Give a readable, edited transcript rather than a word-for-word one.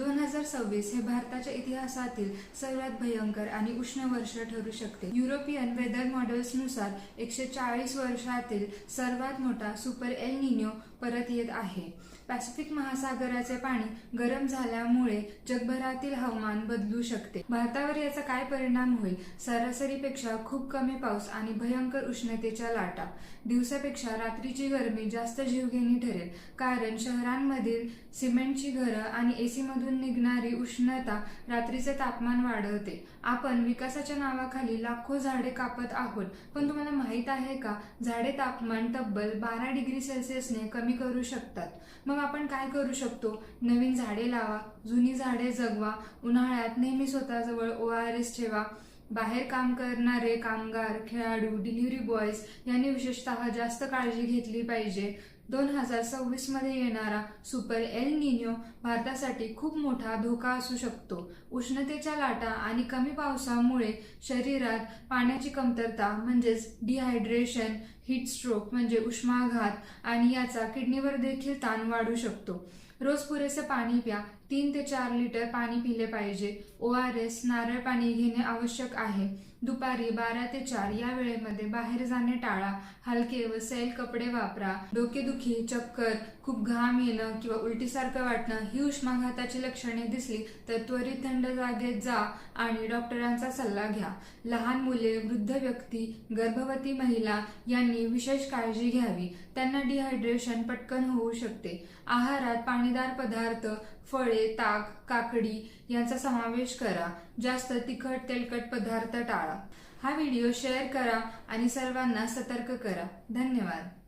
2026 हे भारताच्या इतिहासातील सर्वात भयंकर आणि उष्ण वर्ष ठरू शकते। युरोपियन वेदर मॉडेल्सनुसार 140 वर्षातील सर्वात मोठा सुपर एल निनो परत येत आहे। पॅसिफिक महासागराचे पाणी गरम झाल्यामुळे जगभरातील हवामान बदलू शकते। भारतावर याचा काय परिणाम होईल? सरासरीपेक्षा खूप कमी पाऊस आणि भयंकर उष्णतेच्या लाटा। दिवसापेक्षा रात्रीची गरमी जास्त जीवघेणी ठरेल, कारण शहरांमधील सिमेंटची घरं आणि एसी मधून निघणारी उष्णता रात्रीचे तापमान वाढवते। आपण विकासाच्या नावाखाली लाखो झाडे कापत आहोत, पण तुम्हाला माहित आहे का, झाडे तापमान तब्बल 12 डिग्री सेल्सिअसने कमी करू शकतात। मग आपण काय करू शकतो? नवीन झाडे लावा, जुनी झाडे जगवा, उन्हाळ्यात नेहमी स्वतःजवळ ORS ठेवा। बाहेर काम करणारे कामगार, खेळाडू, डिलिव्हरी बॉयज यांनी विशेषतः जास्त काळजी घेतली पाहिजे। 2026 मध्ये येणारा सुपर एल निनो भारतासाठी खूप मोठा धोका असू शकतो। उष्णतेच्या लाटा आणि कमी पावसामुळे शरीरात पाण्याची कमतरता म्हणजेच डिहायड्रेशन, हीट स्ट्रोक म्हणजे उष्माघात आणि याचा किडनीवर देखील ताण वाढू शकतो। रोज पुरेसे पाणी प्या, 3 ते 4 लिटर पाणी पिले पाहिजे। ORS, नारळ पाणी घेणे आवश्यक आहे। दुपारी 12 ते 4 या वेळेमध्ये बाहेर जाणे टाळा। हलके व सैल कपडे वापरा। डोकेदुखी, चक्कर, खूप घाम येणं किंवा उलटीसारखं वाटणं ही उष्माघाताची लक्षणे दिसली तर त्वरित थंड जागेत जा आणि डॉक्टरांचा सल्ला घ्या। लहान मुले, वृद्ध व्यक्ती, गर्भवती महिला यांनी विशेष काळजी घ्यावी, त्यांना डिहायड्रेशन पटकन होऊ शकते। आहारात पाणीदार पदार्थ, फळे, ताक, काकडी यांचा समावेश करा। जास्त तिखट तेलकट पदार्थ टाळा। हा व्हिडिओ शेअर करा आणि सर्वांना सतर्क करा। धन्यवाद।